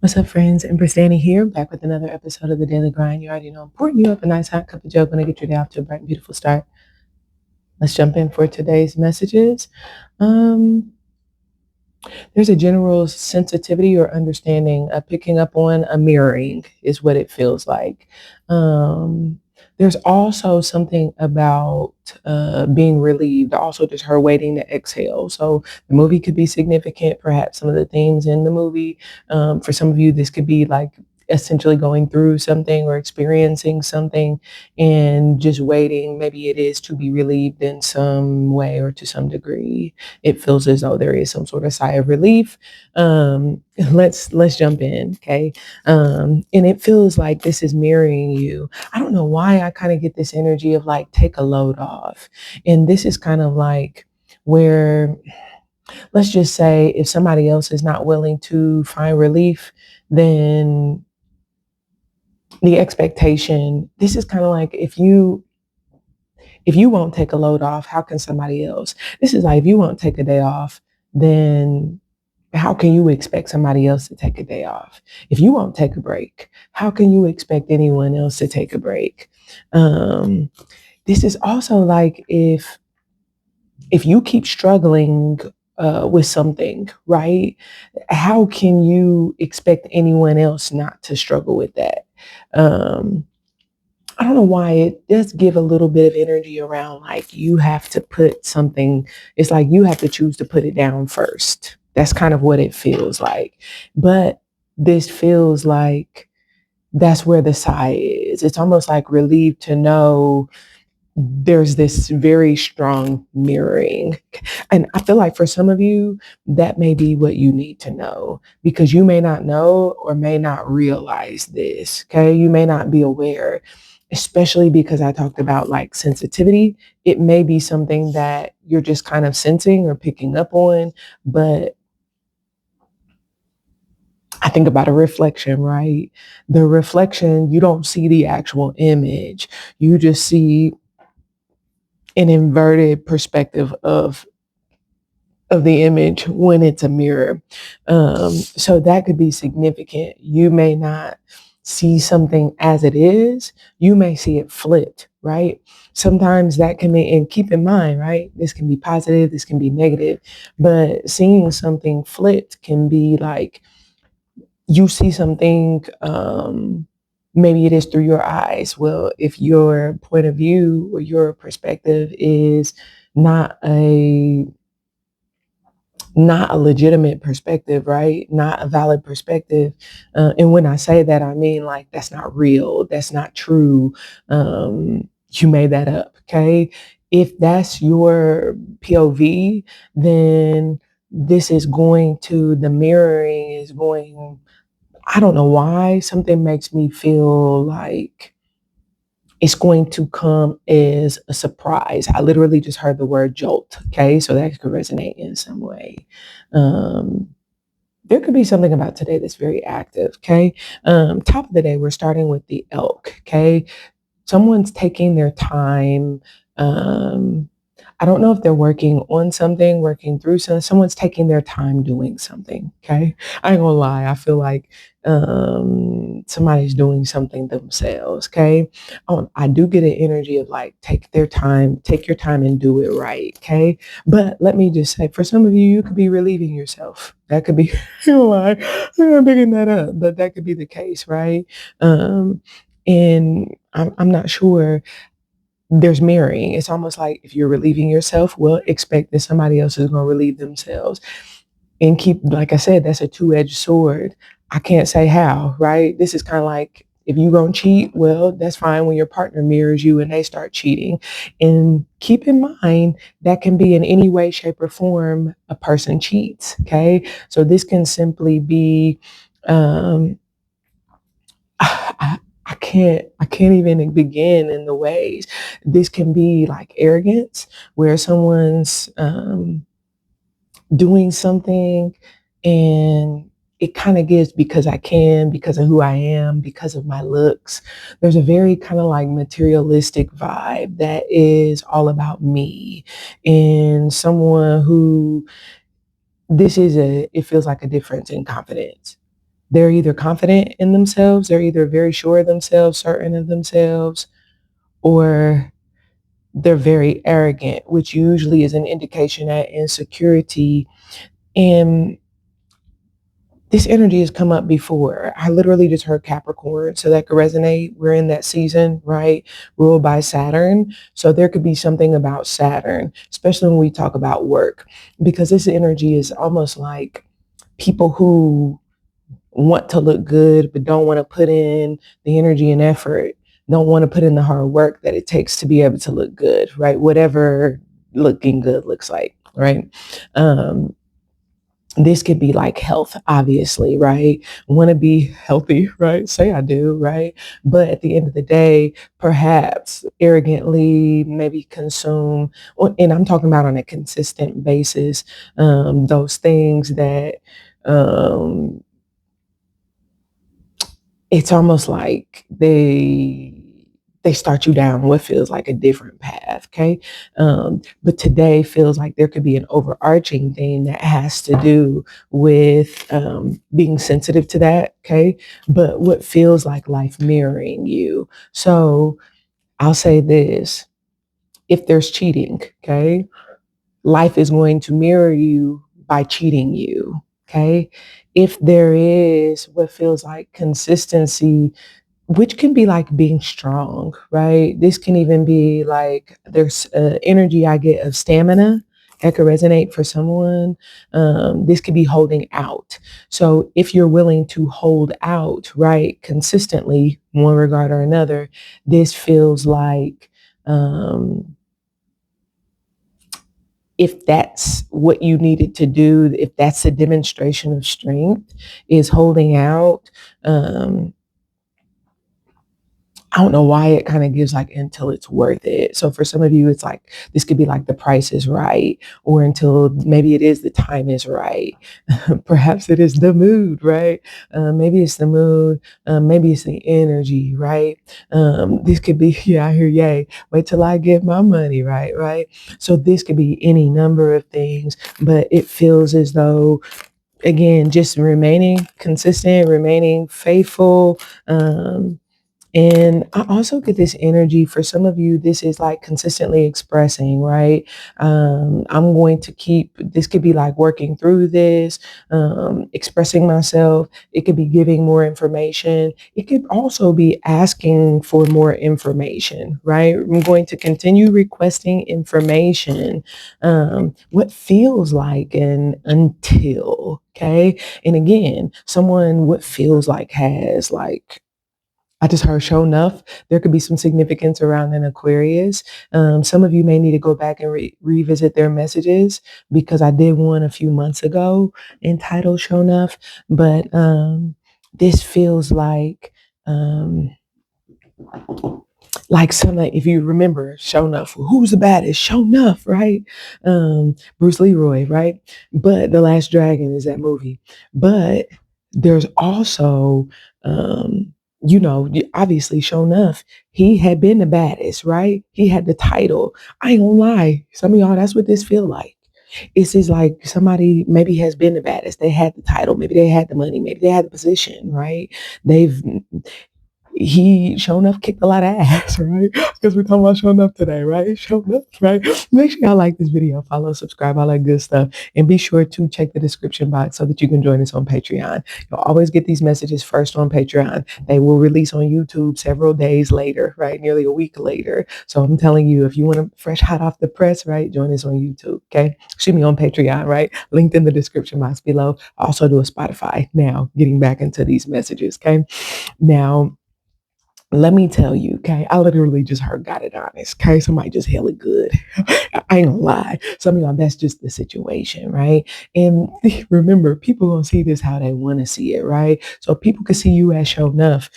What's up, friends? Empress Danny here, back with another episode of the Daily Grind. You already know I'm pouring you up a nice hot cup of joe, going to get your day off to a bright and beautiful start. Let's jump in for today's messages. Um, there's a general sensitivity or understanding, picking up on a mirroring is what it feels like. There's also something about being relieved, also just her waiting to exhale. So the movie could be significant, perhaps some of the themes in the movie. For some of you, this could be like essentially going through something or experiencing something and just waiting. Maybe it is to be relieved in some way or to some degree. It feels as though there is some sort of sigh of relief. Let's jump in, okay? And it feels like this is mirroring you. I don't know why I kind of get this energy of like take a load off, and this is kind of like where, let's just say, if somebody else is not willing to find relief, then the expectation. This is kind of like if you won't take a load off, how can somebody else? This is like if you won't take a day off, then how can you expect somebody else to take a day off? If you won't take a break, how can you expect anyone else to take a break? Um, this is also like if you keep struggling with something, right? How can you expect anyone else not to struggle with that? Um, I don't know why it does give a little bit of energy around like you have to put something, it's like you have to choose to put it down first. That's kind of what it feels like. But this feels like that's where the sigh is. It's almost like relieved to know there's this very strong mirroring. And I feel like for some of you, that may be what you need to know because you may not know or may not realize this. Okay. You may not be aware, especially because I talked about like sensitivity. It may be something that you're just kind of sensing or picking up on, but I think about a reflection, right? The reflection, you don't see the actual image. You just see an inverted perspective of the image when it's a mirror. So that could be significant. You may not see something as it is. You may see it flipped, right? Sometimes that can be, and keep in mind, right? This can be positive, this can be negative, but seeing something flipped can be like you see something, maybe it is through your eyes. Well, if your point of view or your perspective is not a not a legitimate perspective, right? Not a valid perspective. And when I say that, I mean like that's not real, that's not true. You made that up, okay? If that's your POV, then this is going to, the mirroring is going, I don't know why, something makes me feel like it's going to come as a surprise. I literally just heard the word jolt. Okay. So that could resonate in some way. Um, there could be something about today that's very active. Okay. Top of the day, we're starting with the elk. Okay. Someone's taking their time. Um, I don't know if they're working on something, working through something. Someone's taking their time doing something. Okay. I ain't gonna lie. I feel like somebody's doing something themselves. Okay. I do get an energy of like, take their time, take your time and do it right. Okay. But let me just say, for some of you, you could be relieving yourself. That could be, like, I'm picking that up, but that could be the case. Right. And I'm not sure, there's mirroring. It's almost like if you're relieving yourself, well, expect that somebody else is going to relieve themselves. And keep, like I said, that's a two-edged sword. I can't say how, right? This is kind of like if you're going to cheat, well, that's fine when your partner mirrors you and they start cheating. And keep in mind, that can be in any way, shape, or form a person cheats, okay? So this can simply be, um, I can't even begin in the ways. This can be like arrogance, where someone's doing something and it kind of gives because I can, because of who I am, because of my looks. There's a very kind of like materialistic vibe that is all about me, and someone who, this is a, it feels like a difference in confidence. They're either confident in themselves, they're either very sure of themselves, certain of themselves, or they're very arrogant, which usually is an indication that insecurity. And this energy has come up before. I literally just heard Capricorn, so that could resonate. We're in that season, right? Ruled by Saturn. So there could be something about Saturn, especially when we talk about work, because this energy is almost like people who want to look good, but don't want to put in the energy and effort, don't want to put in the hard work that it takes to be able to look good, right? Whatever looking good looks like, right? Um, this could be like health, obviously, right? Want to be healthy, right? Say I do, right? But at the end of the day, perhaps arrogantly maybe consume, and I'm talking about on a consistent basis, those things that um, it's almost like they start you down what feels like a different path. Okay. But today feels like there could be an overarching thing that has to do with being sensitive to that. Okay. But what feels like life mirroring you. So I'll say this: if there's cheating, okay, life is going to mirror you by cheating you. Okay. If there is what feels like consistency, which can be like being strong, right? This can even be like there's energy I get of stamina that could resonate for someone. This could be holding out. So if you're willing to hold out, right, consistently, one regard or another, this feels like if that's what you needed to do, if that's a demonstration of strength, is holding out. I don't know why it kind of gives like until it's worth it. So for some of you, it's like this could be like the price is right, or until maybe it is the time is right. Perhaps it is the mood, right? Maybe it's the mood. Maybe it's the energy, right? This could be, yeah, I hear yay. Wait till I get my money, right? Right. So this could be any number of things, but it feels as though, again, just remaining consistent, remaining faithful. And I also get this energy for some of you. This is like consistently expressing, right? I'm going to keep, this could be like working through this, expressing myself. It could be giving more information. It could also be asking for more information, right? I'm going to continue requesting information, what feels like an until, okay? And again, someone what feels like has like, I just heard Shonuff. There could be some significance around an Aquarius. Some of you may need to go back and revisit their messages because I did one a few months ago entitled Shonuff. But this feels like some, if you remember Shonuff, who's the baddest? Shonuff, right? Bruce Leroy, right? But The Last Dragon is that movie. But there's also obviously Shonuff, he had been the baddest, right? He had the title. I ain't gonna lie. Some of y'all, that's what this feel like. It's just like somebody maybe has been the baddest. They had the title. Maybe they had the money. Maybe they had the position, right? They've he Shonuff kicked a lot of ass, right? Because we're talking about Shonuff today, right? Shonuff, right? Make sure y'all like this video, follow, subscribe, all that good stuff, and be sure to check the description box so that you can join us on Patreon. You'll always get these messages first on Patreon. They will release on YouTube several days later, right? Nearly a week later. So I'm telling you, if you want to fresh hot off the press, right, join us on YouTube, okay? Shoot me on Patreon, right? Linked in the description box below. I also do a Spotify now, getting back into these messages, okay? Now, let me tell you, okay, I literally just heard got it honest, okay? Somebody just held it good. I ain't gonna lie. Some of y'all, that's just the situation, right? And remember, people gonna see this how they want to see it, right? So people can see you as Shonuff.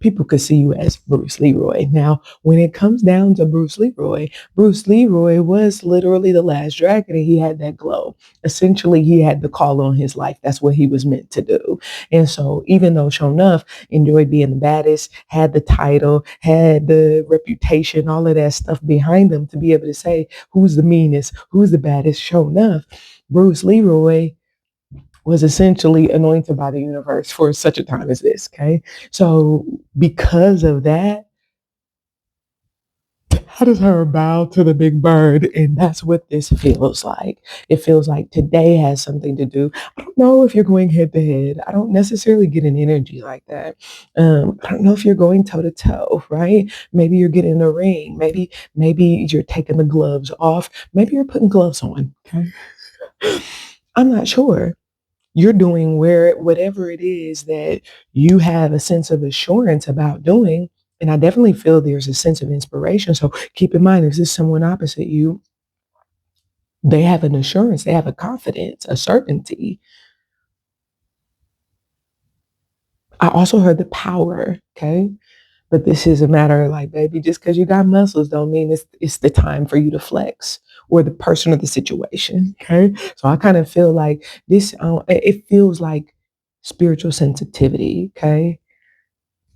People could see you as Bruce Leroy. Now, when it comes down to Bruce Leroy was literally the last dragon and he had that glow. Essentially, he had the call on his life. That's what he was meant to do. And so even though Shonuff enjoyed being the baddest, had the title, had the reputation, all of that stuff behind him to be able to say, who's the meanest, who's the baddest, Shonuff, Bruce Leroy was essentially anointed by the universe for such a time as this. Okay. So because of that, how does her bow to the big bird? And that's what this feels like. It feels like today has something to do. I don't know if you're going head to head. I don't necessarily get an energy like that. I don't know if you're going toe to toe, right? Maybe you're getting in a ring. Maybe you're taking the gloves off. Maybe you're putting gloves on. Okay. I'm not sure. You're doing whatever it is that you have a sense of assurance about doing. And I definitely feel there's a sense of inspiration. So keep in mind, if this is someone opposite you, they have an assurance, they have a confidence, a certainty. I also heard the power, okay? But this is a matter of like, baby, just because you got muscles don't mean it's the time for you to flex or the person or the situation, okay? So I kind of feel like this, it feels like spiritual sensitivity, okay?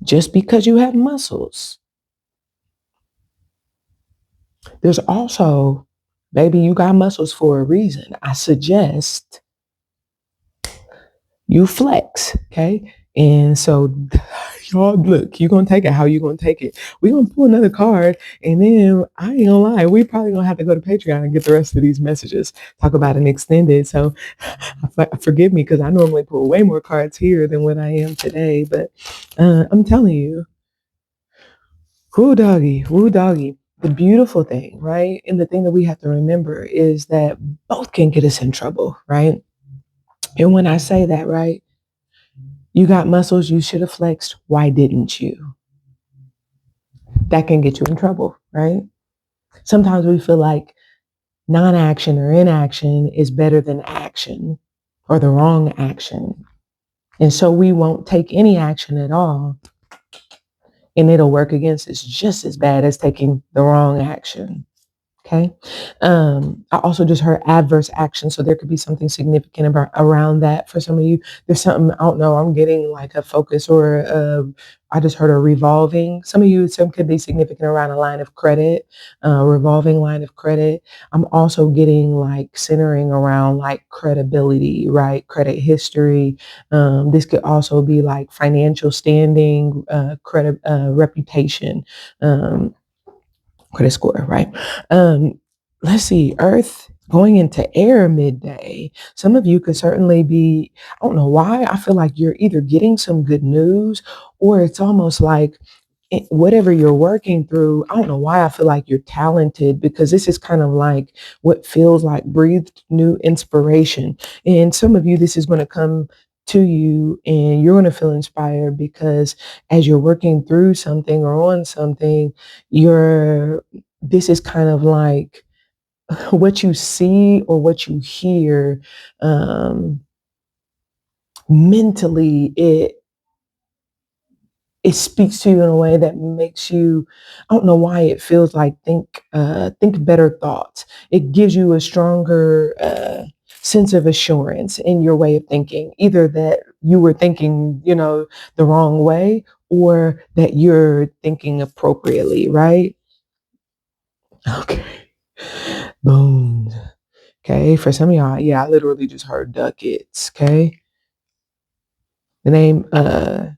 Just because you have muscles. There's also, baby, you got muscles for a reason. I suggest you flex, okay? And so, y'all, look, you're gonna take it how you gonna take it. We're gonna pull another card, and then I ain't gonna lie, we probably gonna have to go to Patreon and get the rest of these messages. Talk about an extended. So, forgive me because I normally pull way more cards here than what I am today. But I'm telling you, woo doggy. The beautiful thing, right? And the thing that we have to remember is that both can get us in trouble, right? And when I say that, right, you got muscles, you should have flexed. Why didn't you? That can get you in trouble, right? Sometimes we feel like non-action or inaction is better than action or the wrong action. And so we won't take any action at all, and it'll work against us just as bad as taking the wrong action. Okay. I also just heard adverse action. So there could be something significant about around that for some of you. There's something, I don't know, I'm getting like a focus or I just heard a revolving. Some of you, some could be significant around a line of credit, revolving line of credit. I'm also getting like centering around like credibility, right? Credit history. This could also be like financial standing, credit, reputation. Credit score, right? Let's see, Earth going into air midday. Some of you could certainly be, I don't know why, I feel like you're either getting some good news or it's almost like whatever you're working through. I don't know why I feel like you're talented because this is kind of like what feels like breathed new inspiration. And some of you, this is going to come to you and you're going to feel inspired because as you're working through something or on something, this is kind of like what you see or what you hear mentally, it speaks to you in a way that makes you, I don't know why it feels like think better thoughts. It gives you a stronger sense of assurance in your way of thinking, either that you were thinking, the wrong way or that you're thinking appropriately, right? Okay. Boom. Okay. For some of y'all, yeah, I literally just heard ducats. Okay. The name, I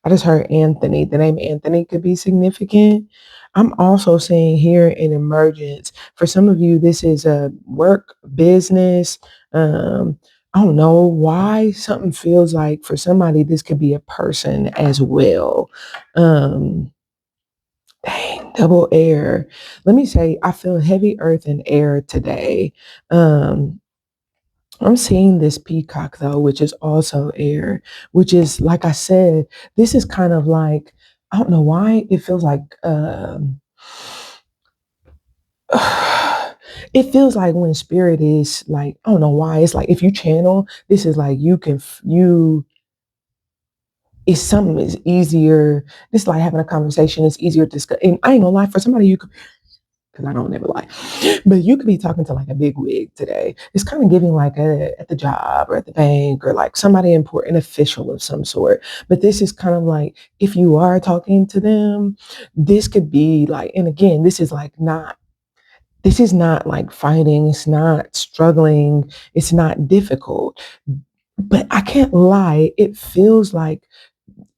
just heard Anthony. The name Anthony could be significant. I'm also seeing here an emergence. For some of you, this is a work, business. I don't know why something feels like for somebody, this could be a person as well. Dang, double air. Let me say, I feel heavy earth and air today. I'm seeing this peacock though, which is also air, which is, like I said, this is kind of like, I don't know why it feels like, it feels like when spirit is like, I don't know why, it's like if you channel, this is like it's something is easier. This is like having a conversation. It's easier to discuss. And I ain't gonna lie, for somebody you could, because I don't never lie. But you could be talking to like a big wig today. It's kind of giving like at the job or at the bank or like somebody important official of some sort. But this is kind of like if you are talking to them, this could be like, and again, this is not like fighting, it's not struggling, it's not difficult. But I can't lie, it feels like,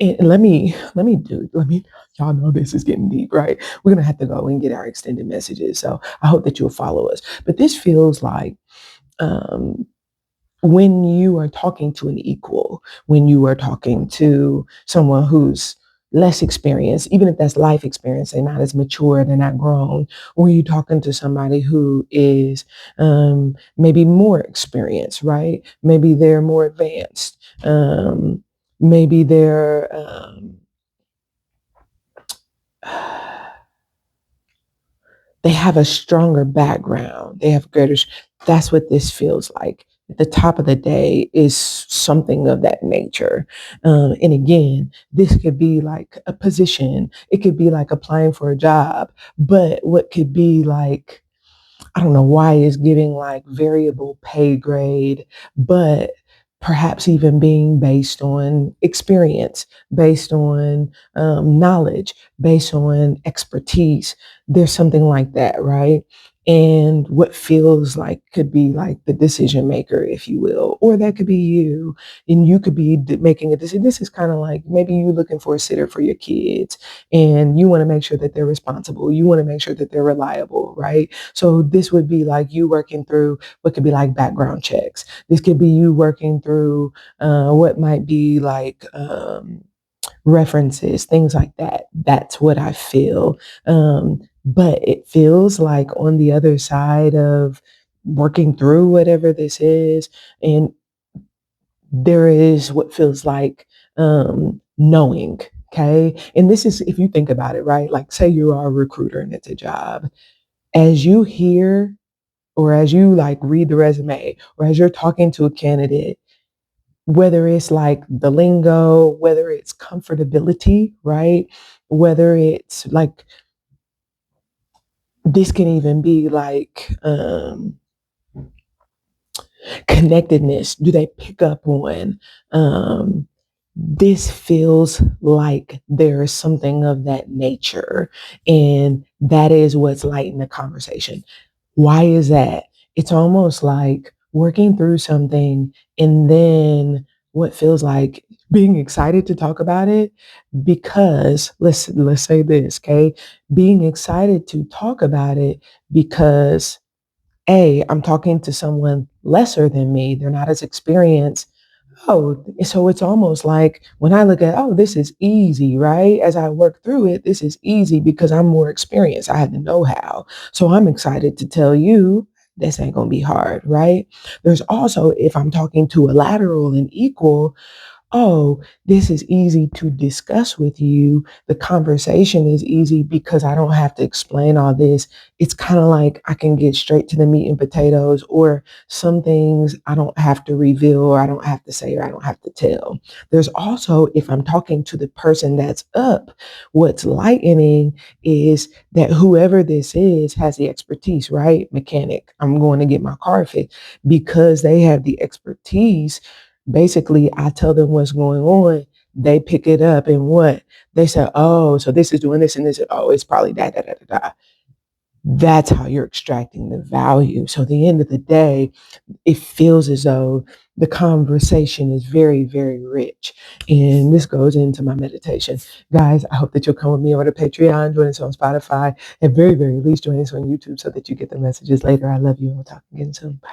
and let me y'all know this is getting deep, right? We're gonna have to go and get our extended messages. So I hope that you'll follow us. But this feels like um when you are talking to an equal, when you are talking to someone who's less experienced, even if that's life experience, they're not as mature, they're not grown, or you talking to somebody who is maybe more experienced, right? Maybe they're more advanced. Maybe they're they have a stronger background. They have greater. That's what this feels like. At the top of the day is something of that nature. And again, this could be like a position. It could be like applying for a job. But what could be like, I don't know why it's giving like variable pay grade, but perhaps even being based on experience, based on knowledge, based on expertise. There's something like that, right? And what feels like could be like the decision maker, if you will, or that could be you, and you could be making a decision. This is kind of like maybe you're looking for a sitter for your kids, and you want to make sure that they're responsible. You want to make sure that they're reliable, right? So this would be like you working through what could be like background checks. This could be you working through what might be like references, things like that. That's what I feel. But it feels like on the other side of working through whatever this is, and there is what feels like knowing. Okay. And this is, if you think about it, right? Like, say you are a recruiter and it's a job. As you hear or as you like read the resume or as you're talking to a candidate, whether it's like the lingo, whether it's comfortability, right? Whether it's like, this can even be like connectedness. Do they pick up on this feels like there is something of that nature, and that is what's lighting the conversation. Why is that? It's almost like working through something and then what feels like being excited to talk about it, because let's say this, okay? Being excited to talk about it because I'm talking to someone lesser than me. They're not as experienced. Oh, so it's almost like when I look at, oh, this is easy, right? As I work through it, this is easy because I'm more experienced. I have the know-how. So I'm excited to tell you this ain't going to be hard, right? There's also, if I'm talking to a lateral and equal, oh, this is easy to discuss with you. The conversation is easy because I don't have to explain all this. It's kind of like I can get straight to the meat and potatoes, or some things I don't have to reveal, or I don't have to say, or I don't have to tell. There's also, if I'm talking to the person that's up, what's lightening is that whoever this is has the expertise, right? Mechanic, I'm going to get my car fixed because they have the expertise. Basically, I tell them what's going on. They pick it up and what? They say, oh, so this is doing this and this. Oh, it's probably that, da, da, da, da. That's how you're extracting the value. So at the end of the day, it feels as though the conversation is very, very rich. And this goes into my meditation. Guys, I hope that you'll come with me over to Patreon, join us on Spotify, and very, very least join us on YouTube so that you get the messages later. I love you. We'll talk again soon. Bye.